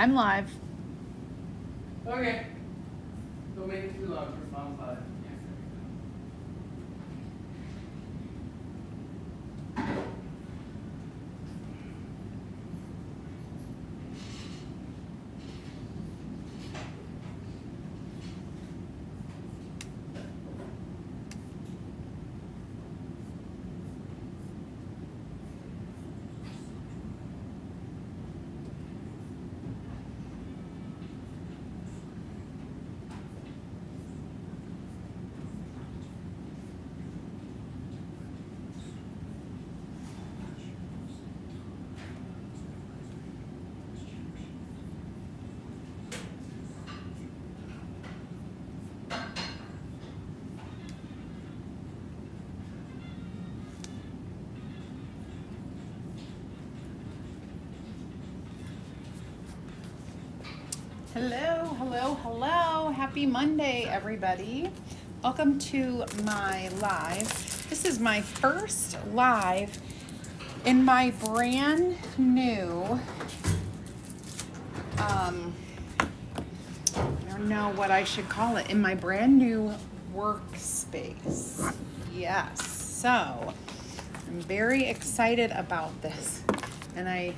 I'm live. Okay. Don't make it too long for Mom's live. Hello, hello, hello. Happy Monday, everybody. Welcome to my live. This is my first live in my brand new, I don't know what I should call it, in my brand new workspace. Yes, so I'm very excited about this, and I'm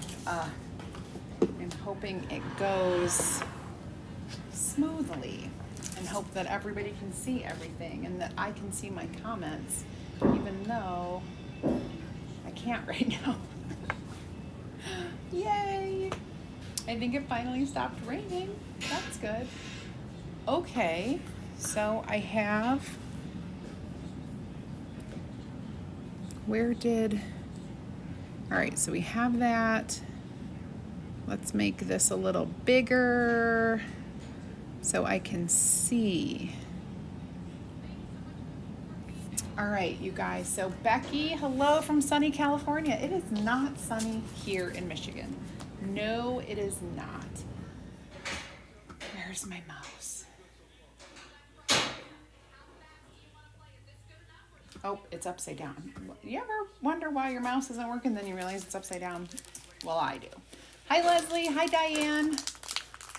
hoping it goes smoothly, and hope that everybody can see everything and that I can see my comments, even though I can't right now. Yay! I think it finally stopped raining. That's good. Okay, so I have, all right, so we have that. Let's make this a little bigger so I can see. All right, you guys. So Becky, hello from sunny California. It is not sunny here in Michigan. No, it is not. Where's my mouse? Oh, it's upside down. You ever wonder why your mouse isn't working, then you realize it's upside down? Well, I do. Hi, Leslie. Hi, Diane.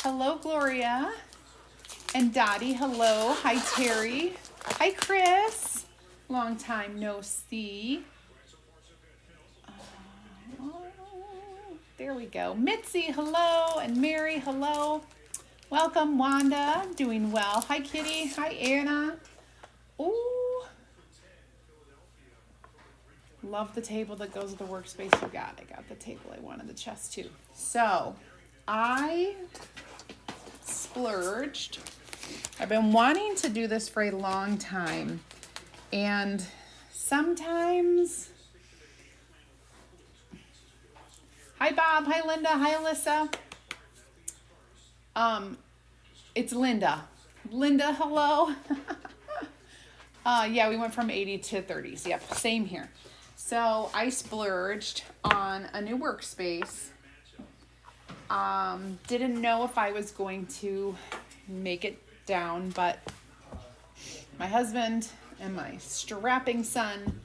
Hello, Gloria. And Dottie, hello. Hi, Terry. Hi, Chris. Long time no see. There we go. Mitzi, hello. And Mary, hello. Welcome, Wanda. I'm doing well. Hi, Kitty. Hi, Anna. Ooh. Love the table that goes with the workspace you got. I got the table I wanted, the chest too. So, I splurged. I've been wanting to do this for a long time, and sometimes, hi Bob, hi Linda, hi Alyssa. It's Linda. Linda, hello. Yeah, we went from 80 to 30s. Yep, same here. So I splurged on a new workspace. Didn't know if I was going to make it down, but my husband and my strapping son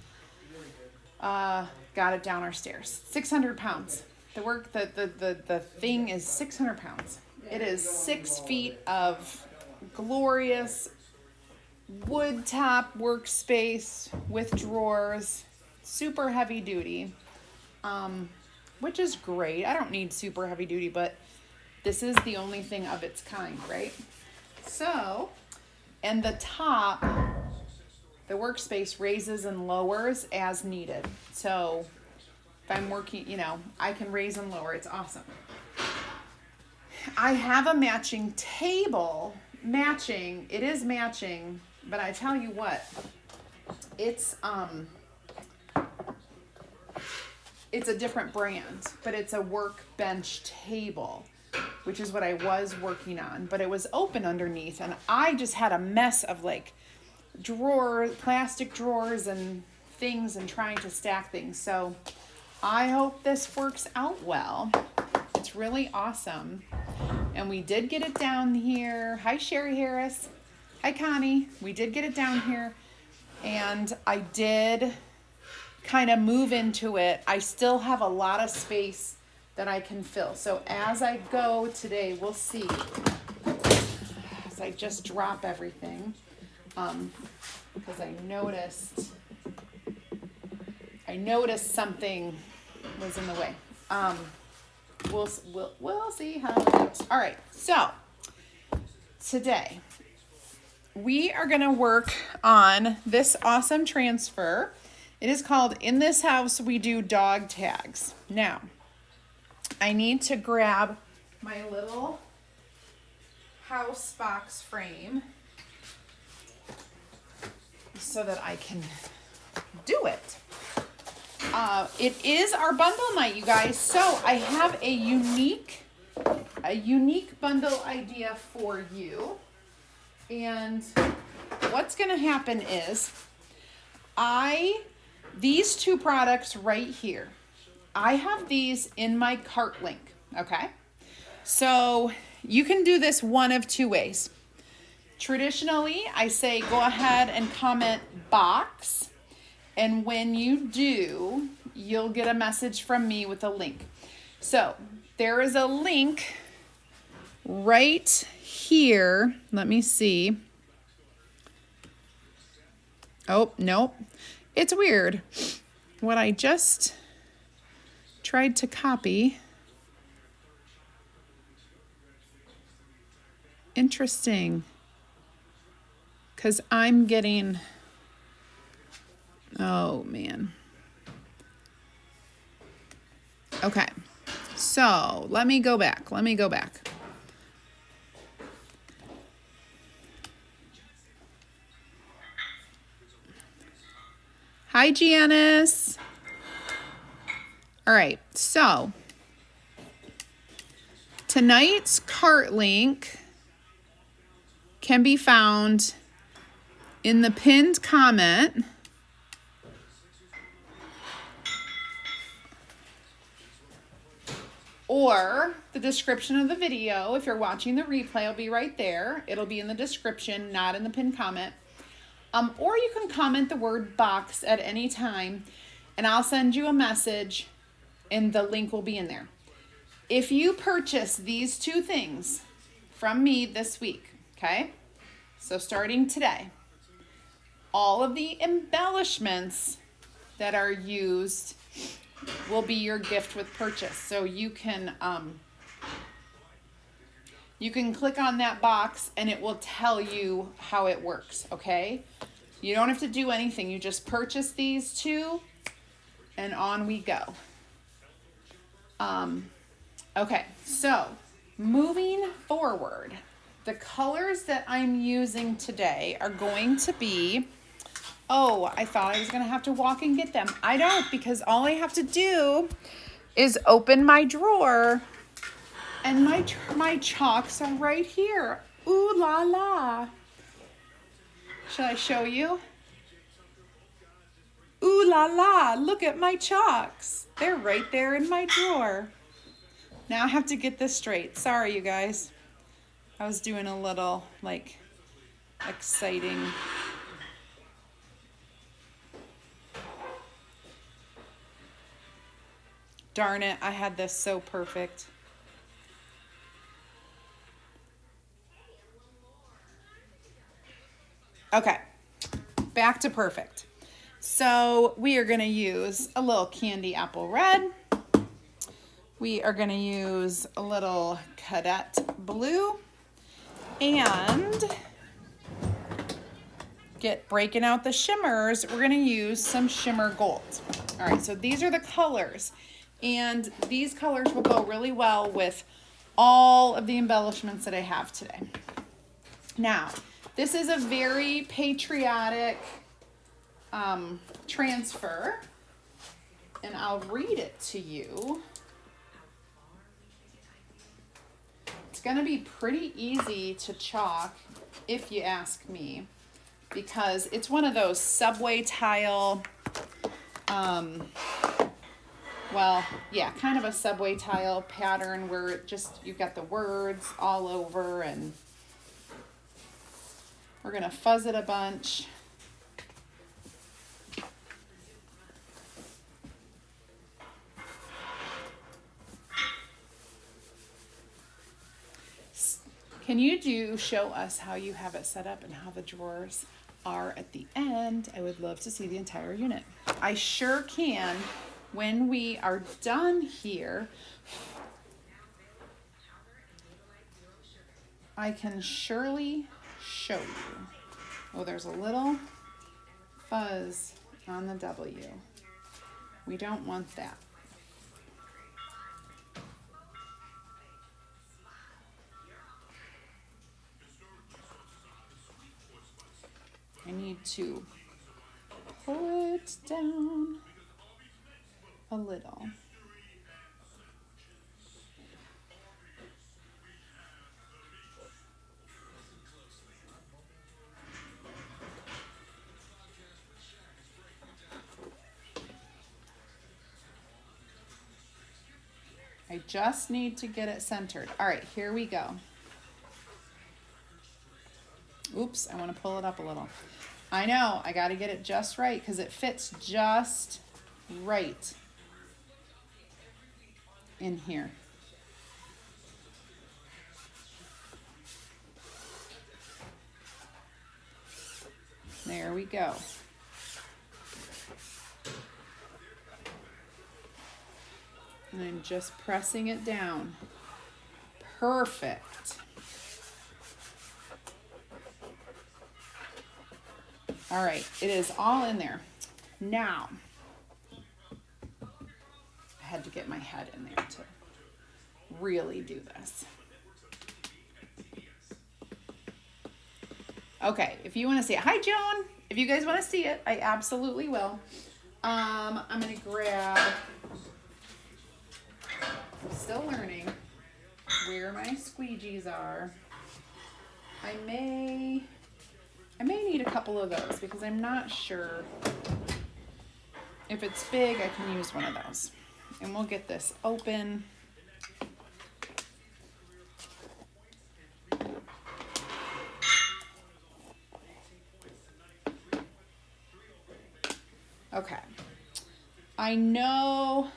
got it down our stairs. 600 pounds. The thing is 600 pounds. It is 6 feet of glorious wood top workspace with drawers, super heavy duty, which is great. I don't need super heavy duty, but this is the only thing of its kind, right? So, and the top, the workspace raises and lowers as needed. So if I'm working, I can raise and lower. It's awesome. I have a matching table. It is matching, but I tell you what, it's a different brand, but it's a workbench table, which is what I was working on, but it was open underneath, and I just had a mess of like drawers, plastic drawers and things, and trying to stack things. So I hope this works out well. It's really awesome. And we did get it down here. Hi, Sherry Harris. Hi, Connie. We did get it down here, and I did kind of move into it. I still have a lot of space that I can fill. So as I go today, we'll see. As I just drop everything, because I noticed something was in the way. We'll see how it goes. All right, so today we are going to work on this awesome transfer. It is called In This House We Do Dog Tags. Now, I need to grab my little house box frame so that I can do it. It is our bundle night, you guys. So I have a unique bundle idea for you. And what's going to happen is these two products right here, I have these in my cart link, okay? So you can do this one of two ways. Traditionally, I say go ahead and comment box, and when you do, you'll get a message from me with a link. So there is a link right here. Let me see. Oh, nope. It's weird. What I just tried to copy. Interesting. Because I'm getting... Oh, man. Okay. So, let me go back. Hi, Janice. All right, so tonight's cart link can be found in the pinned comment. Or the description of the video. If you're watching the replay, it'll be right there. It'll be in the description, not in the pinned comment. Or you can comment the word box at any time, and I'll send you a message, and the link will be in there. If you purchase these two things from me this week, okay? So starting today, all of the embellishments that are used will be your gift with purchase. So you can click on that box and it will tell you how it works, okay? You don't have to do anything. You just purchase these two and on we go. Okay, so moving forward, the colors that I'm using today are going to be, oh, I thought I was going to have to walk and get them. I don't, because all I have to do is open my drawer and my chalks are right here. Ooh la la. Should I show you? Ooh la la, look at my chalks. They're right there in my drawer. Now I have to get this straight. Sorry, you guys. I was doing a little, exciting. Darn it, I had this so perfect. Okay, back to perfect. So we are going to use a little candy apple red. We are going to use a little cadet blue and breaking out the shimmers. We're going to use some shimmer gold. All right, so these are the colors, and these colors will go really well with all of the embellishments that I have today. Now, this is a very patriotic transfer, and I'll read it to you. It's going to be pretty easy to chalk, if you ask me, because it's one of those subway tile, kind of a subway tile pattern where it just, you've got the words all over, and we're going to fuzz it a bunch. Can you show us how you have it set up and how the drawers are at the end? I would love to see the entire unit. I sure can when we are done here. I can surely show you. Oh, there's a little fuzz on the W. We don't want that. I need to pull it down a little. I just need to get it centered. All right, here we go. Oops, I want to pull it up a little. I know, I got to get it just right because it fits just right in here. There we go. And I'm just pressing it down. Perfect. All right, it is all in there. Now, I had to get my head in there to really do this. Okay, if you want to see it. Hi, Joan. If you guys want to see it, I absolutely will. I'm going to grab, I'm still learning where my squeegees are. I may need a couple of those because I'm not sure. If it's big, I can use one of those. And we'll get this open. Okay. I know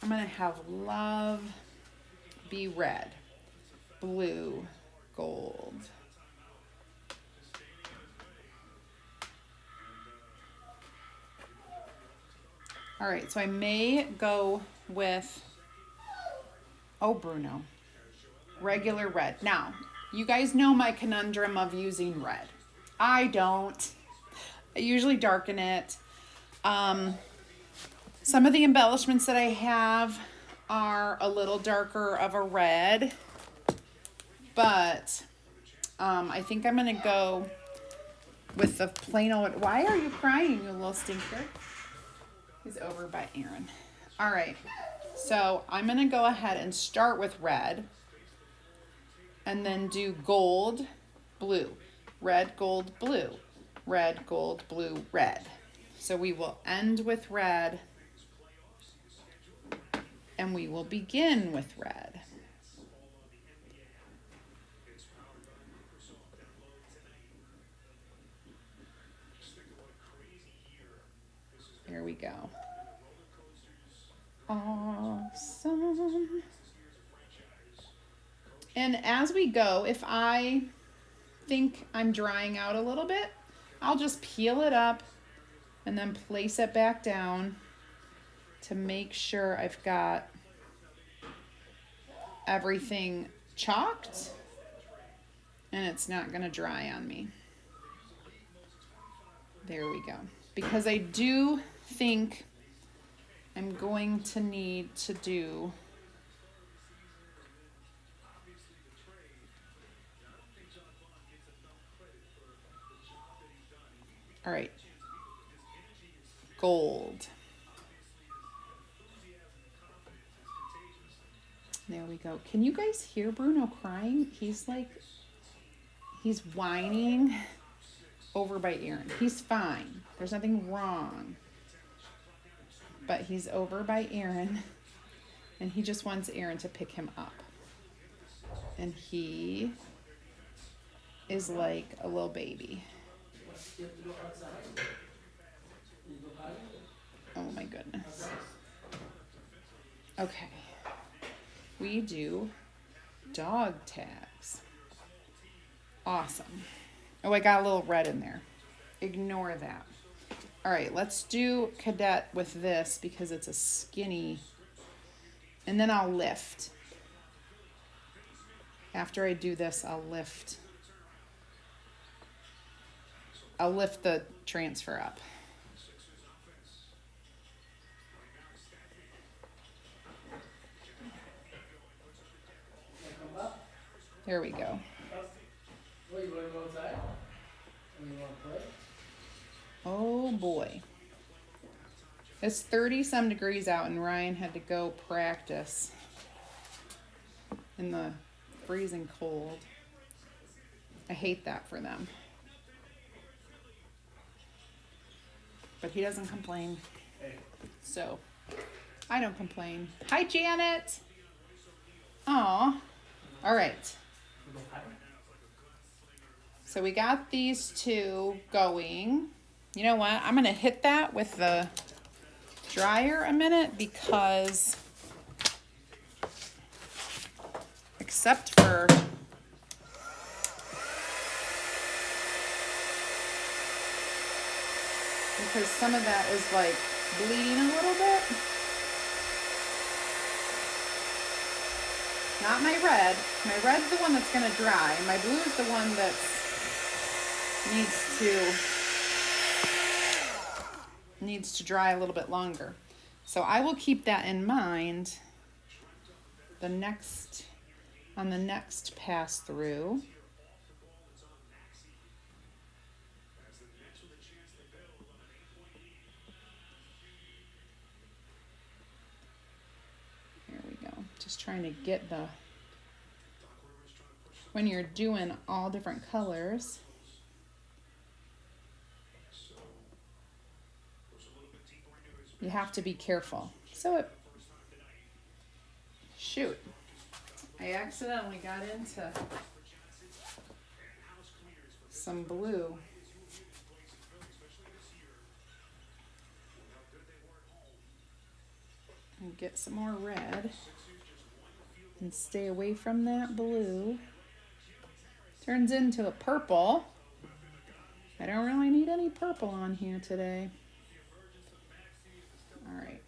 I'm going to have love be red, blue, gold. All right, so I may go with, oh, Bruno, regular red. Now, you guys know my conundrum of using red. I don't. I usually darken it. Some of the embellishments that I have are a little darker of a red, but I think I'm going to go with the plain old. Why are you crying, you little stinker? He's over by Aaron. All right, so I'm going to go ahead and start with red and then do gold, blue, red, gold, blue, red, gold, blue, red. So we will end with red and we will begin with red. There we go. Awesome. And as we go, if I think I'm drying out a little bit, I'll just peel it up and then place it back down to make sure I've got everything chalked and it's not going to dry on me. There we go. Because I do think I'm going to need to do all right, gold. There we go. Can you guys hear Bruno crying? He's whining over by Aaron. He's fine. There's nothing wrong. But he's over by Aaron and he just wants Aaron to pick him up. And he is like a little baby. Oh my goodness. Okay. We do dog tags. Awesome. Oh, I got a little red in there. Ignore that. All right, let's do cadet with this because it's a skinny. And then I'll lift. After I do this, I'll lift. I'll lift the transfer up. There we go. What, you want to go outside? Or you want to play? Oh boy. It's 30 some degrees out and Ryan had to go practice in the freezing cold. I hate that for them. But he doesn't complain. So I don't complain. Hi, Janet. Aw. All right. So we got these two going. You know what? I'm going to hit that with the dryer a minute because except for because some of that is like bleeding a little bit. Not my red. My red's the one that's going to dry. My blue is the one that needs to dry a little bit longer. So I will keep that in mind on the next pass through. Here we go. Just trying to get when you're doing all different colors. You have to be careful. Shoot. I accidentally got into some blue. And get some more red. And stay away from that blue. Turns into a purple. I don't really need any purple on here today. All right.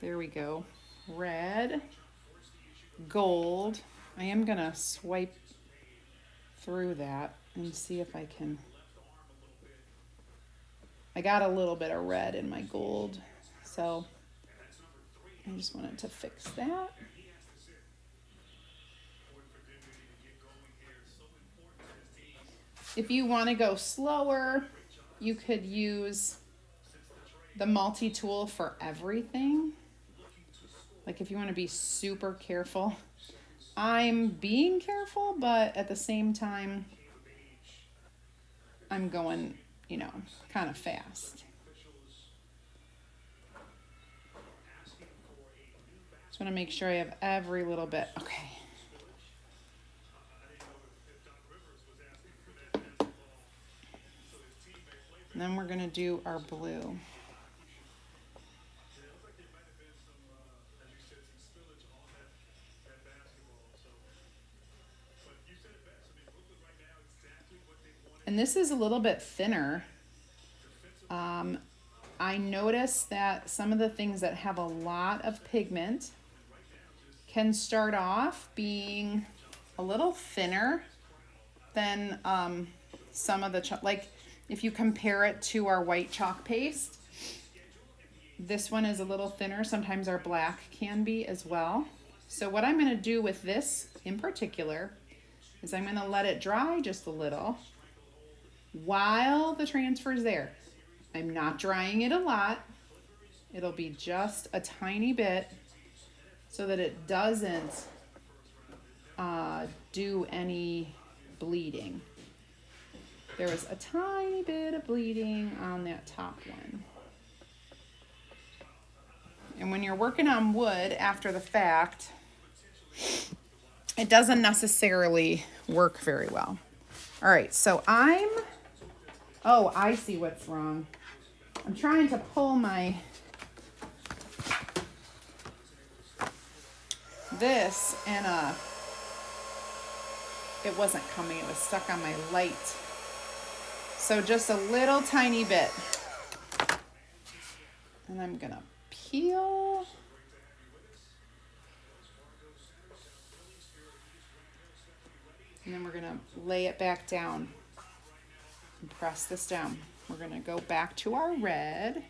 There we go. Red, gold. I am going to swipe through that and see if I can. I got a little bit of red in my gold, so I just wanted to fix that. If you want to go slower, you could use the multi-tool for everything. Like if you want to be super careful. I'm being careful, but at the same time, I'm going, kind of fast. Just want to make sure I have every little bit. Okay. And then we're going to do our blue. And this is a little bit thinner. I noticed that some of the things that have a lot of pigment can start off being a little thinner than some of the, like if you compare it to our white chalk paste, this one is a little thinner. Sometimes our black can be as well. So what I'm going to do with this in particular is I'm going to let it dry just a little while the transfer is there. I'm not drying it a lot. It'll be just a tiny bit so that it doesn't do any bleeding. There was a tiny bit of bleeding on that top one. And when you're working on wood after the fact, it doesn't necessarily work very well. All right, so oh, I see what's wrong. I'm trying to pull my this and it wasn't coming, it was stuck on my light. So just a little tiny bit. And I'm gonna peel. And then we're gonna lay it back down and press this down. We're gonna go back to our red.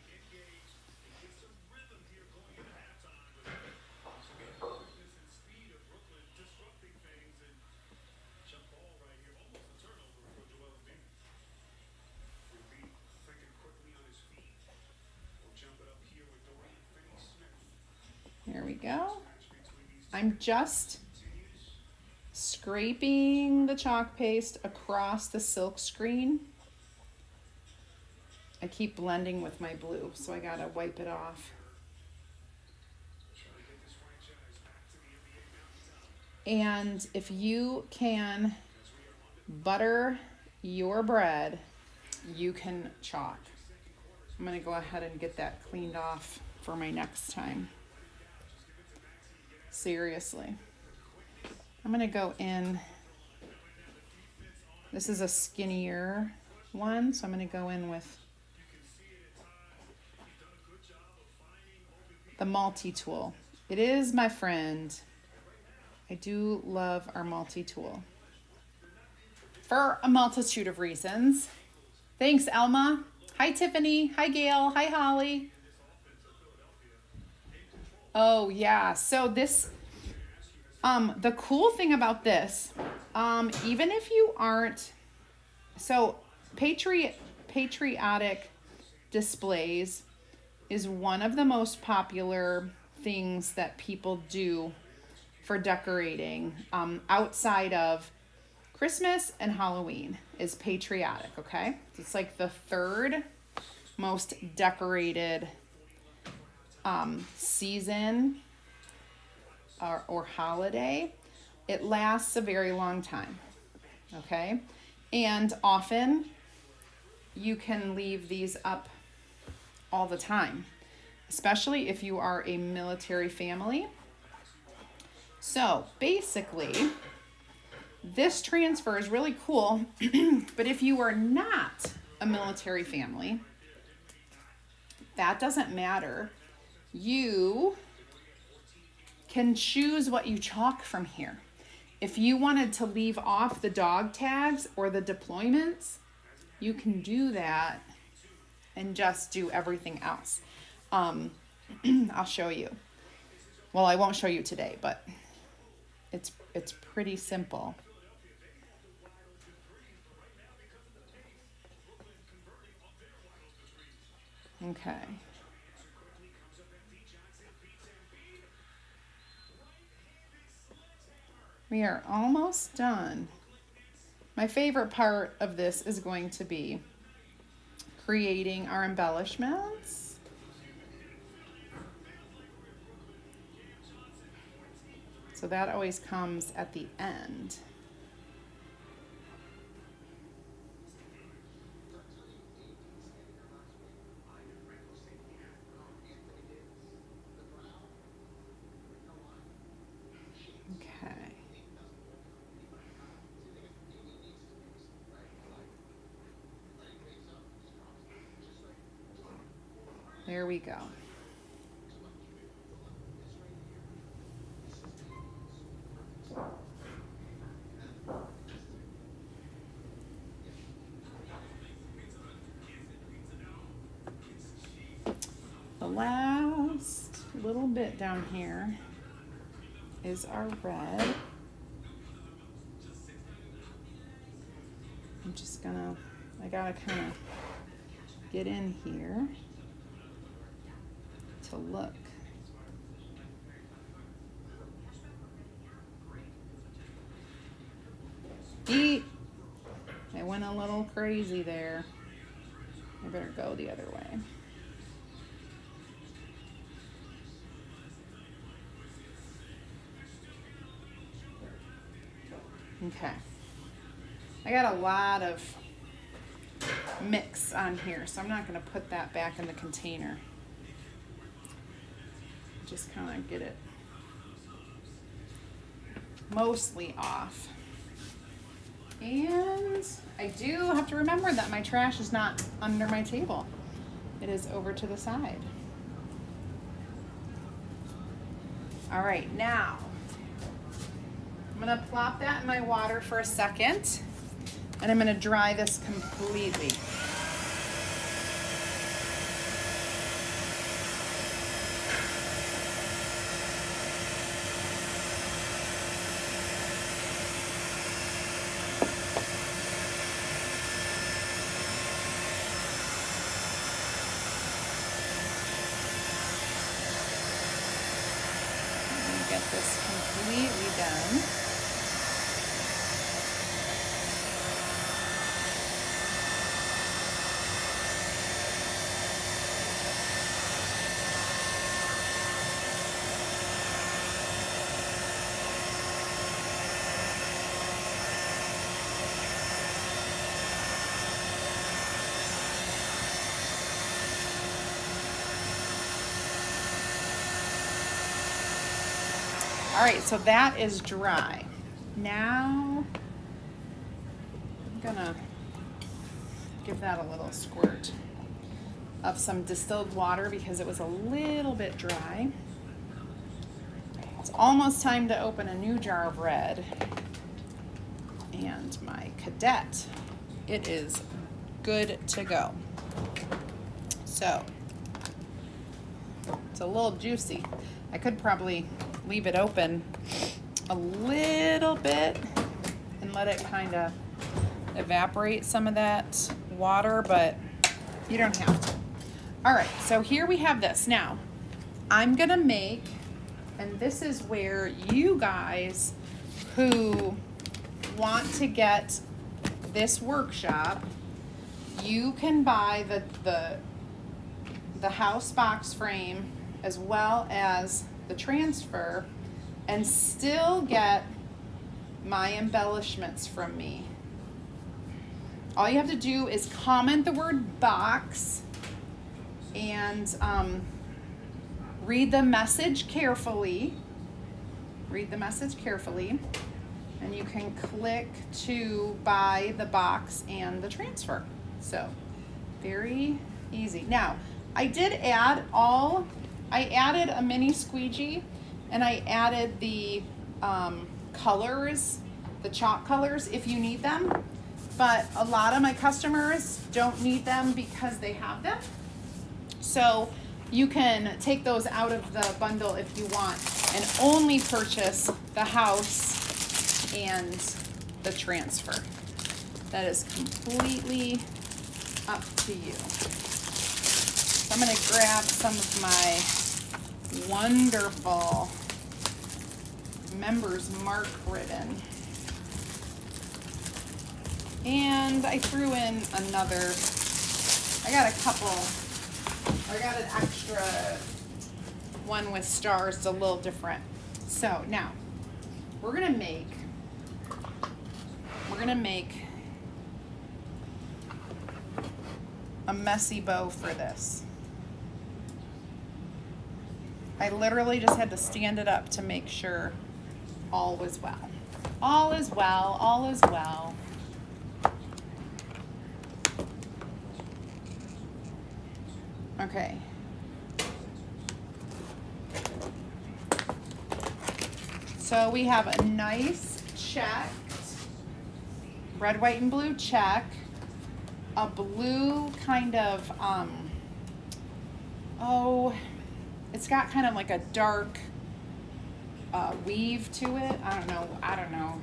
There we go. I'm just scraping the chalk paste across the silk screen. I keep blending with my blue, so I gotta wipe it off. And if you can butter your bread, you can chalk. I'm gonna go ahead and get that cleaned off for my next time. Seriously. I'm gonna go in, this is a skinnier one, so I'm gonna go in with the multi-tool. It is my friend. I do love our multi-tool for a multitude of reasons. Thanks, Elma. Hi, Tiffany. Hi, Gail. Hi, Holly. Oh, yeah. So this, the cool thing about this, even if you aren't, so patriotic displays is one of the most popular things that people do for decorating outside of Christmas and Halloween is patriotic, okay? It's like the third most decorated season or holiday. It lasts a very long time, okay? And often you can leave these up all the time, especially if you are a military family. So basically, this transfer is really cool, but if you are not a military family, that doesn't matter. You can choose what you chalk from here. If you wanted to leave off the dog tags or the deployments, you can do that and just do everything else. I'll show you. Well, I won't show you today, but it's pretty simple. Okay. We are almost done. My favorite part of this is going to be creating our embellishments. So that always comes at the end. Okay. There we go. The last little bit down here is our red. I'm just gonna, I gotta kind of get in here to look. Eat! I went a little crazy there. I better go the other way. Okay. I got a lot of mix on here, so I'm not going to put that back in the container. Just kind of get it mostly off. And I do have to remember that my trash is not under my table. It is over to the side. All right, now I'm gonna plop that in my water for a second, and I'm gonna dry this completely. Get this completely done. All right, so that is dry. Now I'm gonna give that a little squirt of some distilled water because it was a little bit dry. It's almost time to open a new jar of red. And my cadet, it is good to go. So it's a little juicy. I could probably leave it open a little bit and let it kind of evaporate some of that water, but you don't have to. All right, so here we have this. Now, I'm gonna make, and this is where you guys who want to get this workshop, you can buy the house box frame as well as the transfer and still get my embellishments from me. All you have to do is comment the word box and read the message carefully. Read the message carefully, and you can click to buy the box and the transfer. So, very easy. Now, I did add I added a mini squeegee, and I added the colors, the chalk colors if you need them, but a lot of my customers don't need them because they have them. So you can take those out of the bundle if you want and only purchase the house and the transfer. That is completely up to you. So I'm going to grab some of my wonderful Members Mark ribbon. And I threw in another, I got an extra one with stars, it's a little different. So now, we're gonna make a messy bow for this. I literally just had to stand it up to make sure all was well. All is well, all is well. Okay. So we have a nice checked, red, white, and blue check, a blue kind of, it's got kind of like a dark weave to it. I don't know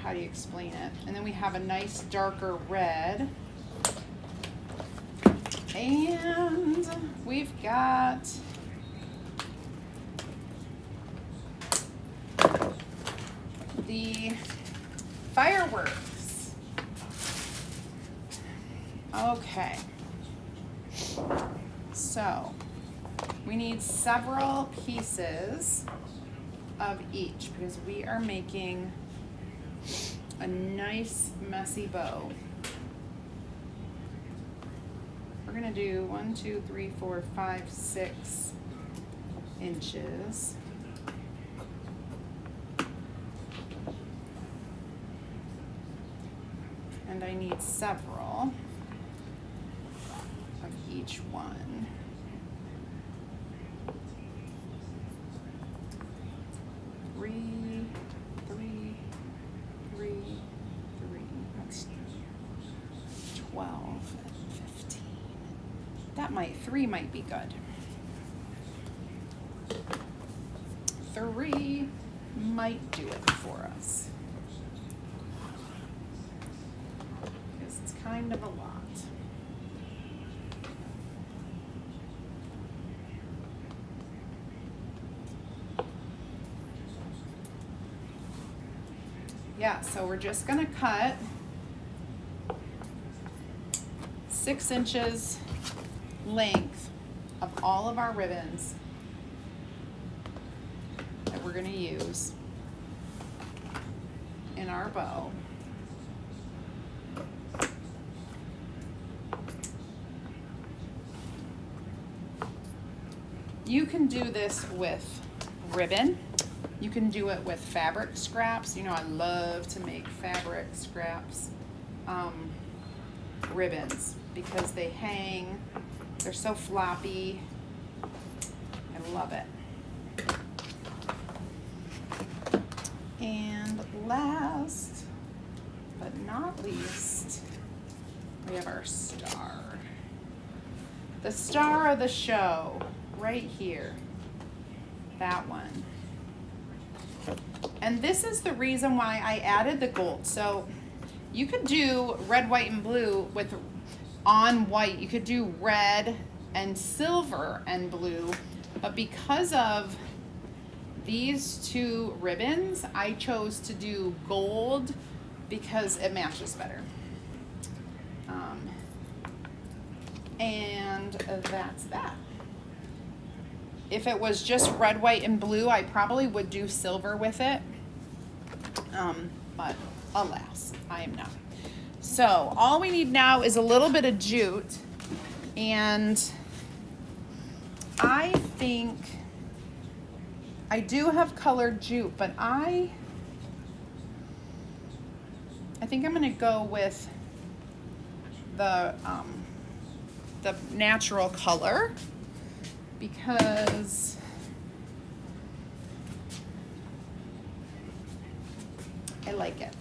how do you explain it? And then we have a nice darker red. And we've got the fireworks. Okay. So we need several pieces of each because we are making a nice messy bow. We're gonna do 1, 2, 3, 4, 5, 6 inches. And I need several of each one. Three. That's 12 and 15. Three might be good. 3 might do it for us. Because it's kind of a lot. Yeah, so we're just gonna cut 6 inches length of all of our ribbons that we're gonna use in our bow. You can do this with ribbon. You can do it with fabric scraps. You know, I love to make fabric scraps ribbons because they hang. They're so floppy. I love it. And last but not least, we have our star. The star of the show, right here. That one. And this is the reason why I added the gold. So you could do red, white, and blue with on white. You could do red and silver and blue. But because of these 2 ribbons, I chose to do gold because it matches better. And that's that. If it was just red, white, and blue, I probably would do silver with it. But alas, I am not. So all we need now is a little bit of jute. And I think I do have colored jute, but I think I'm gonna go with the natural color because I like it.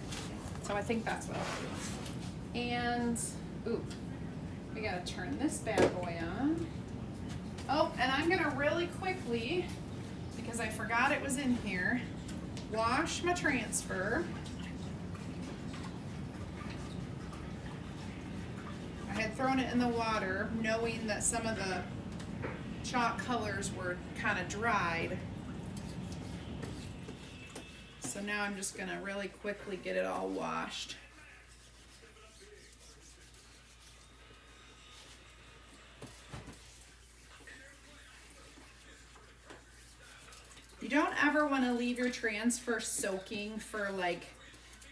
So I think that's what I'll do. And, ooh, we gotta turn this bad boy on. Oh, and I'm gonna really quickly, because I forgot it was in here, wash my transfer. I had thrown it in the water, knowing that some of the chalk colors were kind of dried. So now I'm just gonna really quickly get it all washed. You don't ever want to leave your transfer soaking for like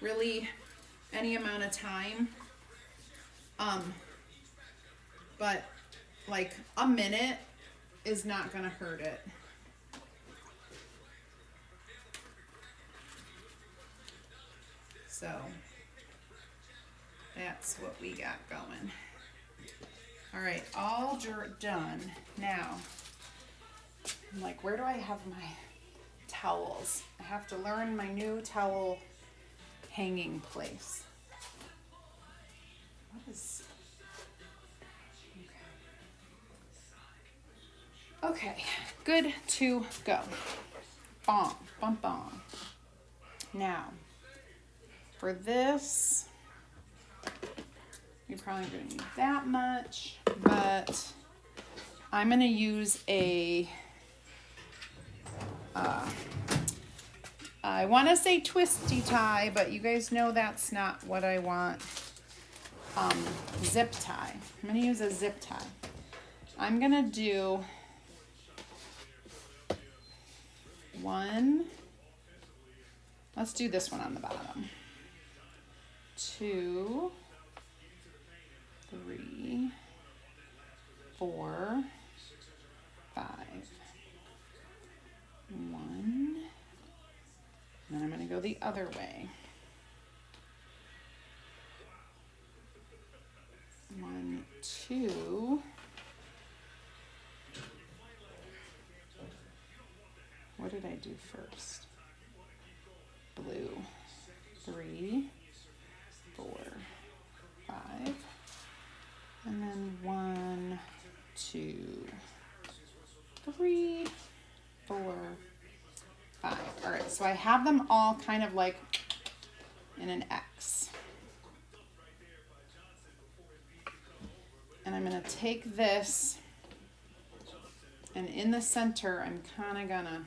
really any amount of time. But like a minute is not gonna hurt it. So that's what we got going. All right, all done. Now, I'm like, where do I have my towels? I have to learn my new towel hanging place. What is... Okay, good to go. Bom, bom, bom. Now, for this, you're probably going to need that much, but I'm going to use a, I want to say twisty tie, but you guys know that's not what I want. Zip tie. I'm going to use a zip tie. I'm going to do one. Let's do this one on the bottom. 2, 3, 4, 5. 1. And then I'm going to go the other way. 2. What did I do first? Blue. 3, 4, 5. And then 1, 2, 3, 4, 5. All right, so I have them all kind of like in an X. And I'm gonna take this, and in the center, I'm kind of gonna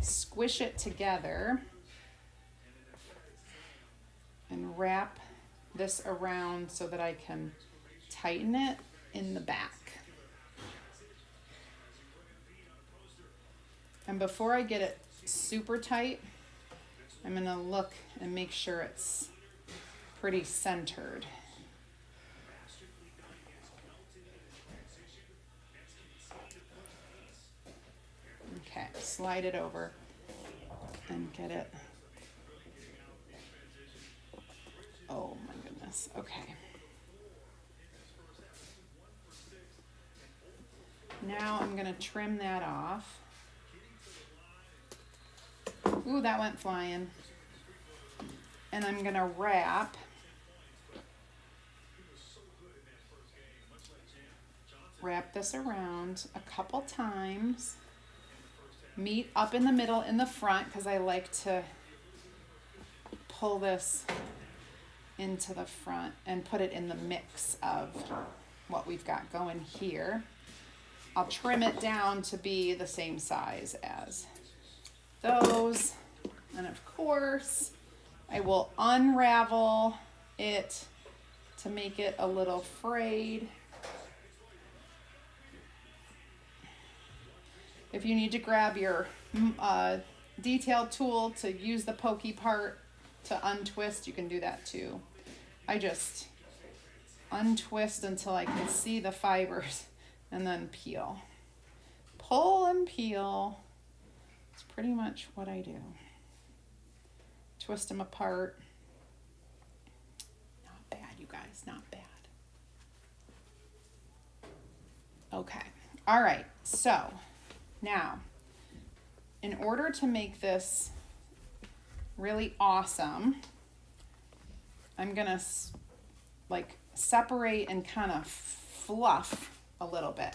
squish it together and wrap this around so that I can tighten it in the back. And before I get it super tight, I'm gonna look and make sure it's pretty centered. Okay, slide it over and get it. Oh my goodness, okay. Now I'm gonna trim that off. Ooh, that went flying. And I'm gonna wrap this around a couple times. Meet up in the middle in the front because I like to pull this into the front and put it in the mix of what we've got going here. I'll trim it down to be the same size as those. And of course, I will unravel it to make it a little frayed. If you need to grab your detail tool to use the pokey part to untwist, you can do that too. I just untwist until I can see the fibers and then peel. Pull and peel. It's pretty much what I do. Twist them apart. Not bad, you guys, not bad. Okay, all right, so now, in order to make this really awesome, I'm gonna like separate and kind of fluff a little bit.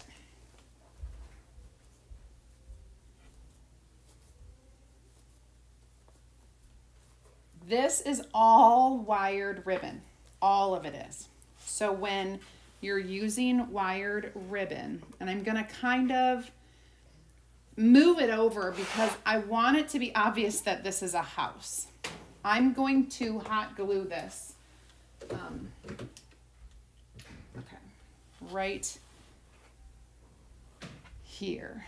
This is all wired ribbon, all of it is. So when you're using wired ribbon, and I'm gonna kind of move it over because I want it to be obvious that this is a house. I'm going to hot glue this. Okay, right here.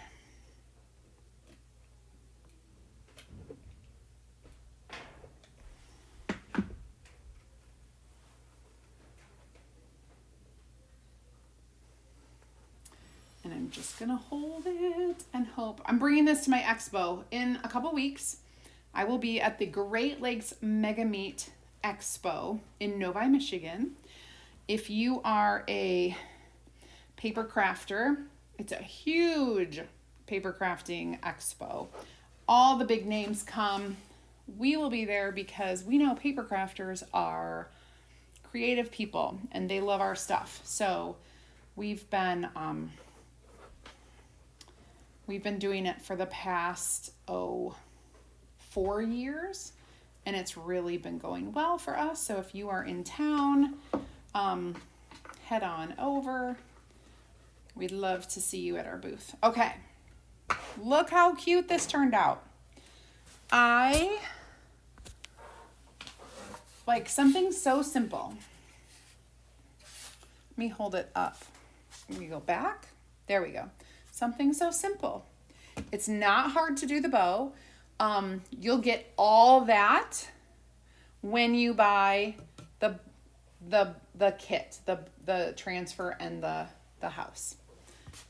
And I'm just gonna hold it and hope. I'm bringing this to my expo in a couple weeks. I will be at the Great Lakes Mega Meet Expo in Novi, Michigan. If you are a paper crafter, it's a huge paper crafting expo. All the big names come. We will be there because we know paper crafters are creative people and they love our stuff. So we've been doing it for the past 4 years, and it's really been going well for us. So if you are in town, head on over. We'd love to see you at our booth. Okay, look how cute this turned out. I like something so simple. Let me hold it up. We go back. There we go. Something so simple. It's not hard to do the bow. You'll get all that when you buy the kit, the transfer and the house.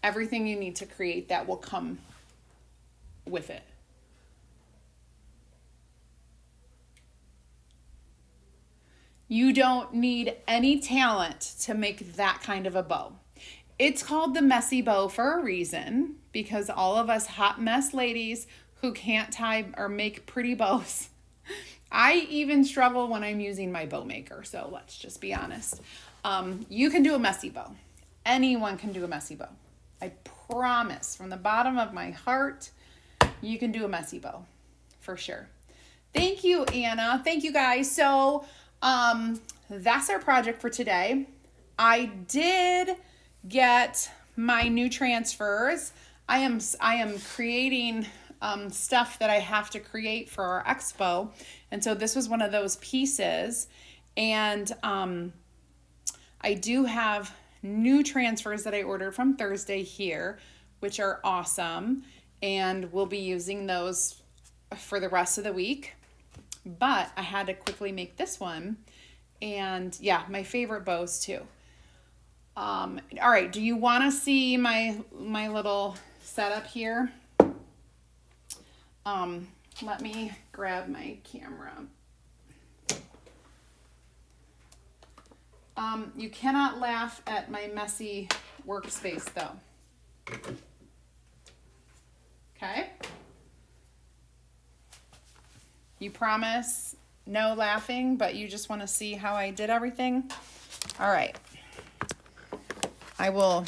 Everything you need to create that will come with it. You don't need any talent to make that kind of a bow. It's called the messy bow for a reason, because all of us hot mess ladies who can't tie or make pretty bows. I even struggle when I'm using my bow maker, so let's just be honest. You can do a messy bow. Anyone can do a messy bow. I promise from the bottom of my heart, you can do a messy bow for sure. Thank you, Anna. Thank you, guys. So that's our project for today. I did get my new transfers. I am creating stuff that I have to create for our expo. And so this was one of those pieces. And I do have new transfers that I ordered from Thursday here, which are awesome. And we'll be using those for the rest of the week. But I had to quickly make this one. And yeah, my favorite bows too. All right, do you want to see my little setup here? Let me grab my camera. You cannot laugh at my messy workspace though. Okay? You promise no laughing, but you just want to see how I did everything? All right. I will,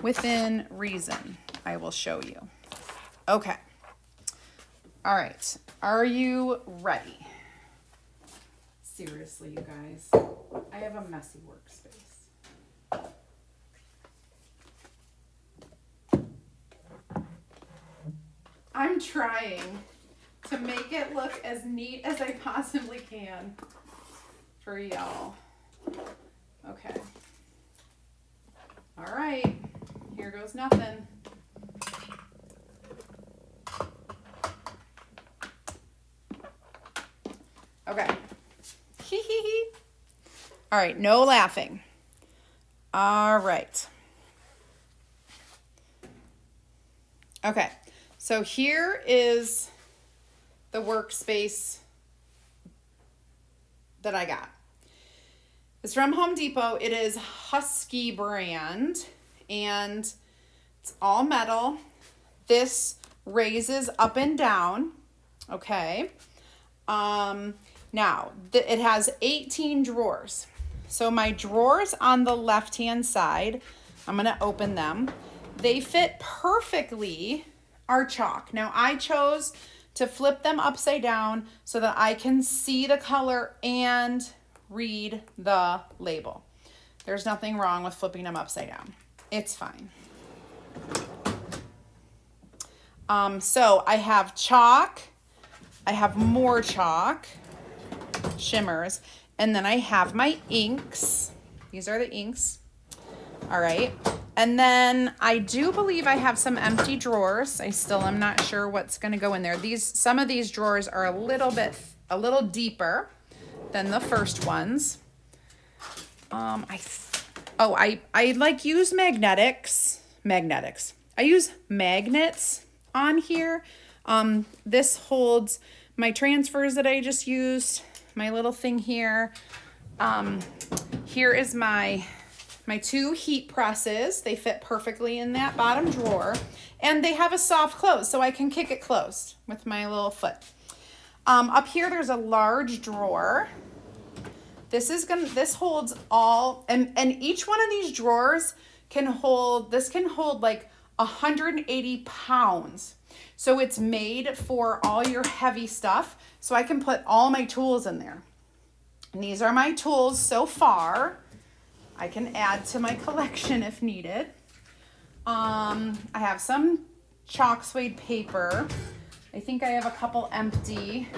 within reason, I will show you. Okay. All right. Are you ready? Seriously, you guys. I have a messy workspace. I'm trying to make it look as neat as I possibly can for y'all. Okay. All right. Here goes nothing. Okay. Hee hee hee. All right. No laughing. All right. Okay. So here is the workspace that I got. It's from Home Depot. It is Husky brand and it's all metal. This raises up and down. Okay. Now it has 18 drawers. So my drawers on the left-hand side, I'm going to open them. They fit perfectly our chalk. Now I chose to flip them upside down so that I can see the color and read the label. There's nothing wrong with flipping them upside down. It's fine. So I have chalk. I have more chalk, shimmers, and then I have my inks. These are the inks. All right. And then I do believe I have some empty drawers. I still am not sure what's going to go in there. Some of these drawers are a little deeper than the first ones. I like use magnetics. I use magnets on here. This holds my transfers that I just used, my little thing here. Here is my two heat presses. They fit perfectly in that bottom drawer, and they have a soft close, so I can kick it closed with my little foot. Up here, there's a large drawer. This holds all, and each one of these drawers can hold like 180 pounds. So it's made for all your heavy stuff. So I can put all my tools in there. And these are my tools so far. I can add to my collection if needed. I have some chalk suede paper. I think I have a couple empty.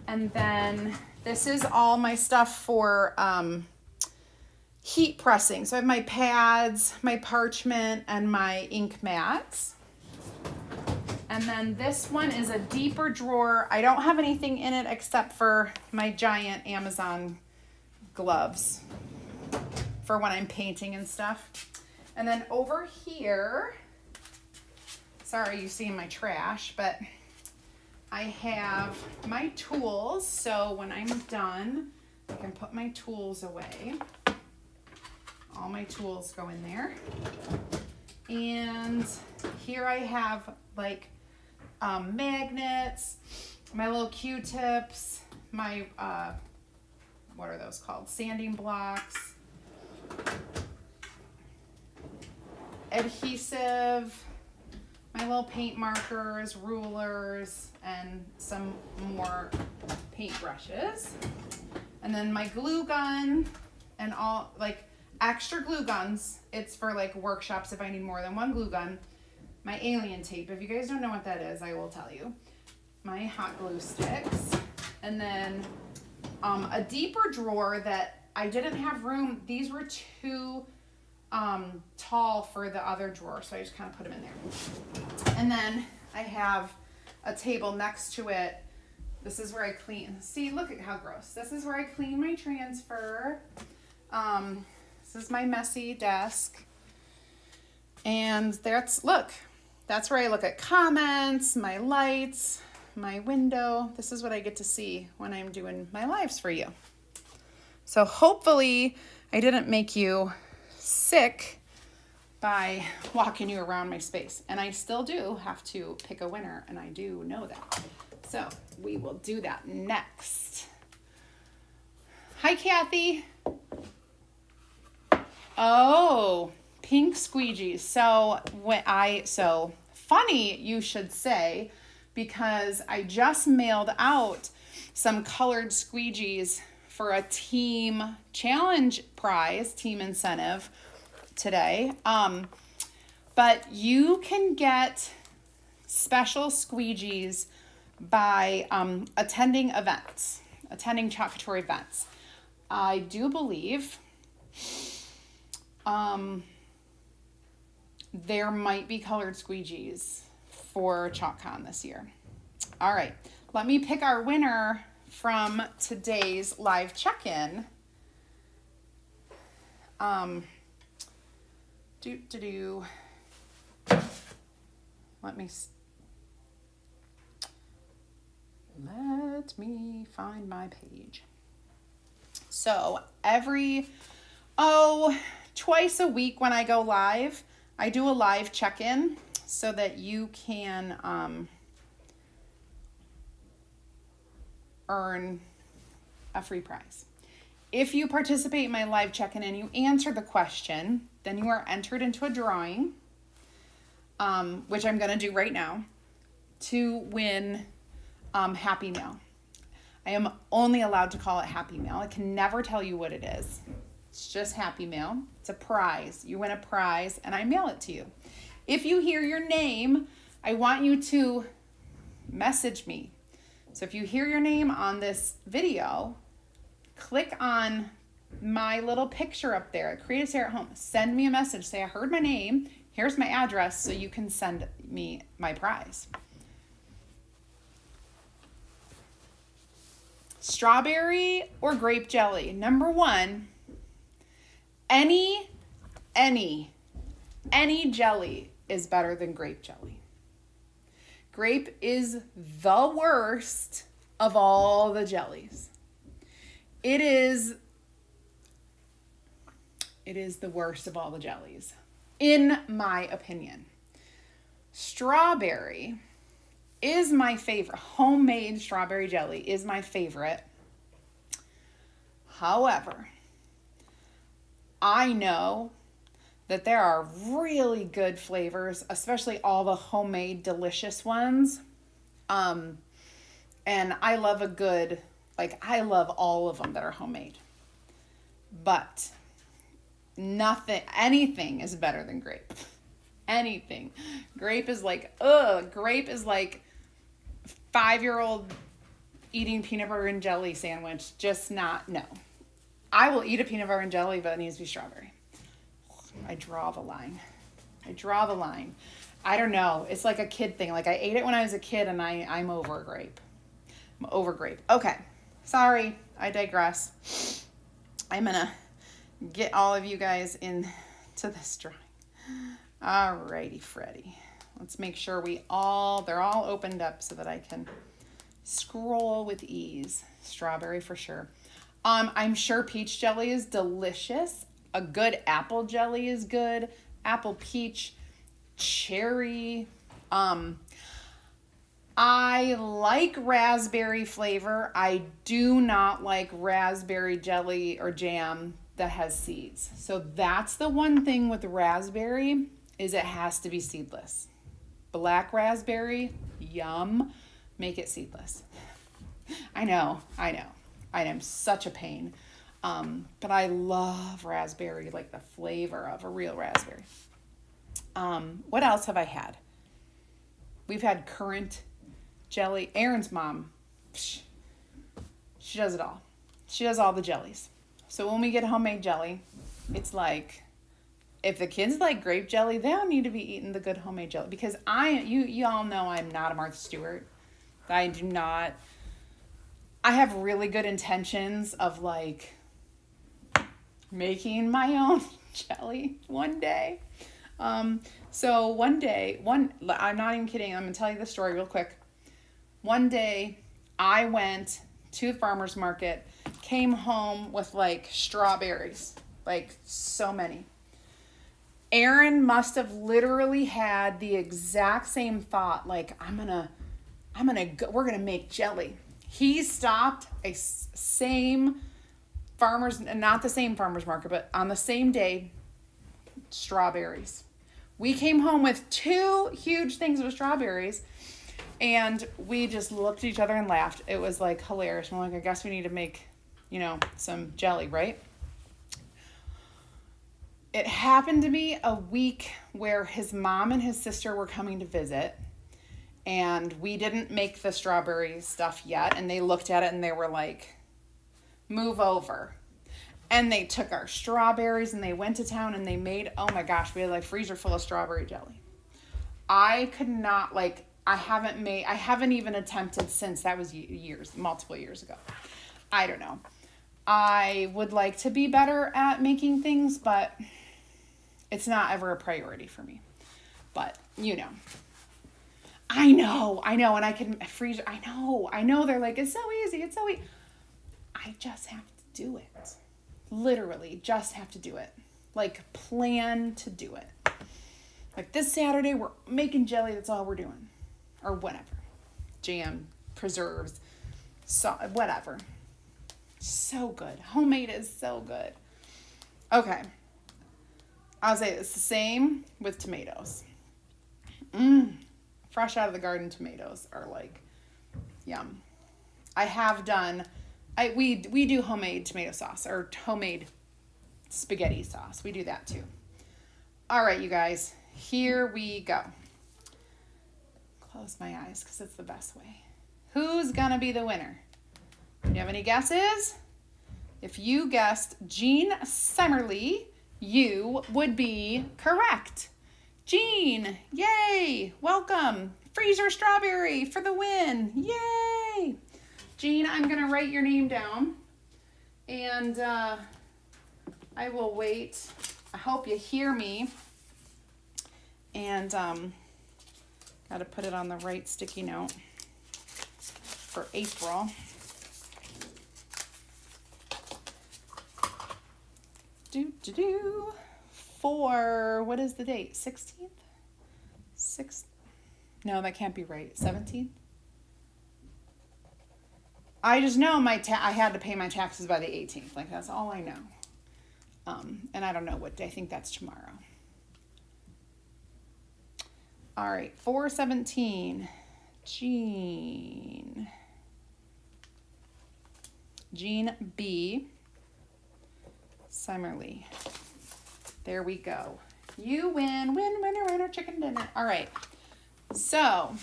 And then this is all my stuff for heat pressing. So I have my pads, my parchment, and my ink mats. And then this one is a deeper drawer. I don't have anything in it except for my giant Amazon gloves for when I'm painting and stuff. And then over here, sorry you see my trash, but I have my tools, so when I'm done, I can put my tools away. All my tools go in there. And here I have like magnets, my little Q-tips, my, what are those called? Sanding blocks, adhesive, my little paint markers, rulers, and some more paint brushes. And then my glue gun and all, like, extra glue guns. It's for like workshops if I need more than one glue gun. My alien tape. If you guys don't know what that is, I will tell you. My hot glue sticks. And then a deeper drawer that I didn't have room. These were too tall for the other drawer, so I just kind of put them in there. And then I have a table next to it. This is where I clean. See, look at how gross. This is where I clean my transfer. This is my messy desk. And that's where I look at comments, my lights, my window. This is what I get to see when I'm doing my lives for you. So hopefully I didn't make you sick by walking you around my space. And I still do have to pick a winner, and I do know that. So we will do that next. Hi, Kathy. Oh, pink squeegees. So funny you should say, because I just mailed out some colored squeegees for a team challenge prize, team incentive today. But you can get special squeegees by attending Chalk Couture events. I do believe there might be colored squeegees for ChalkCon this year. All right, let me pick our winner from today's live check-in. Let me find my page. So twice a week when I go live, I do a live check-in so that you can earn a free prize. If you participate in my live check-in and you answer the question, then you are entered into a drawing, which I'm going to do right now, to win Happy Mail. I am only allowed to call it Happy Mail. I can never tell you what it is. It's just Happy Mail. It's a prize. You win a prize and I mail it to you. If you hear your name, I want you to message me. So if you hear your name on this video, click on my little picture up there, Create a Stay at Home. Send me a message. Say, I heard my name. Here's my address so you can send me my prize. Strawberry or grape jelly? Number one, any jelly is better than grape jelly. Grape is the worst of all the jellies. It is the worst of all the jellies, in my opinion. Strawberry is my favorite. Homemade strawberry jelly is my favorite. However, I know that there are really good flavors, especially all the homemade delicious ones. And I love I love all of them that are homemade. But anything is better than grape. Anything. Grape is like 5-year-old eating peanut butter and jelly sandwich. No. I will eat a peanut butter and jelly, but it needs to be strawberry. I draw the line. I don't know. It's like a kid thing. Like I ate it when I was a kid and I'm over grape. I'm over grape. Okay. Sorry. I digress. I'm going to get all of you guys into this drawing. Alrighty, Freddie. Let's make sure they're all opened up so that I can Scroll with ease. Strawberry for sure. I'm sure peach jelly is delicious. A good apple jelly is good. Apple, peach, cherry. I like raspberry flavor. I do not like raspberry jelly or jam that has seeds. So that's the one thing with raspberry is it has to be seedless. Black raspberry, yum. Make it seedless. I know. I am such a pain. But I love raspberry, like the flavor of a real raspberry. What else have I had? We've had currant jelly. Aaron's mom, she does it all. She does all the jellies. So when we get homemade jelly, it's like, if the kids like grape jelly, they don't need to be eating the good homemade jelly. Because you all know I'm not a Martha Stewart. I have really good intentions of like making my own jelly one day. So one day, I'm not even kidding. I'm going to tell you the story real quick. One day I went to the farmer's market, came home with like strawberries, like so many. Aaron must have literally had the exact same thought. Like, we're going to make jelly. He stopped not the same farmer's market, but on the same day, strawberries. We came home with 2 huge things of strawberries, and we just looked at each other and laughed. It was like hilarious. We're like, I guess we need to make, some jelly, right? It happened to be a week where his mom and his sister were coming to visit, and we didn't make the strawberry stuff yet, and they looked at it and they were like, move over. And they took our strawberries and they went to town and they made, oh my gosh, we had like freezer full of strawberry jelly. I could not, like, I haven't even attempted since. That was multiple years ago. I don't know. I would like to be better at making things, but it's not ever a priority for me. But, I know, and I can freeze. I know, they're like, it's so easy. I just have to do it. Literally, just have to do it. Like, plan to do it. Like, this Saturday, we're making jelly. That's all we're doing. Or whatever. Jam, preserves, whatever. So good. Homemade is so good. Okay. I'll say it's the same with tomatoes. Fresh out of the garden tomatoes are like, yum. I have done, we do homemade tomato sauce or homemade spaghetti sauce. We do that too. All right, you guys, here we go. Close my eyes because it's the best way. Who's gonna be the winner? Do you have any guesses? If you guessed Jean Summerly, you would be correct. Jean, yay, welcome. Freezer strawberry for the win, yay. Jean, I'm gonna write your name down and I will wait. I hope you hear me. And gotta put it on the right sticky note for April. For, what is the date? 16th? 6th? No, that can't be right. 17th? I just know I had to pay my taxes by the 18th. Like, that's all I know. And I don't know what day. I think that's tomorrow. All right, 4/17. Jean B. Summerly. There we go. You win, winner, chicken dinner. All right. So,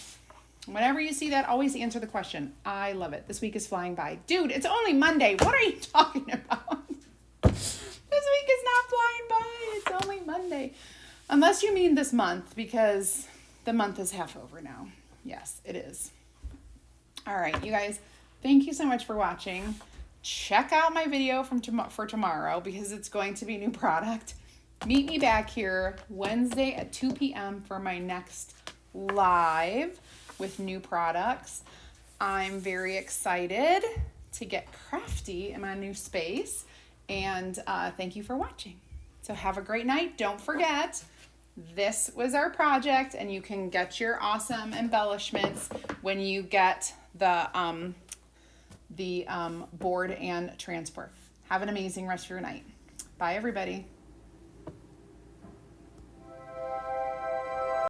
whenever you see that, always answer the question. I love it. This week is flying by. Dude, it's only Monday. What are you talking about? This week is not flying by. It's only Monday. Unless you mean this month, because the month is half over now. Yes, it is. All right, you guys, thank you so much for watching. Check out my video for tomorrow because it's going to be new product. Meet me back here Wednesday at 2 p.m. for my next live with new products. I'm very excited to get crafty in my new space, and thank you for watching. So have a great night. Don't forget, this was our project, and you can get your awesome embellishments when you get the board and transfer. Have an amazing rest of your night. Bye, everybody.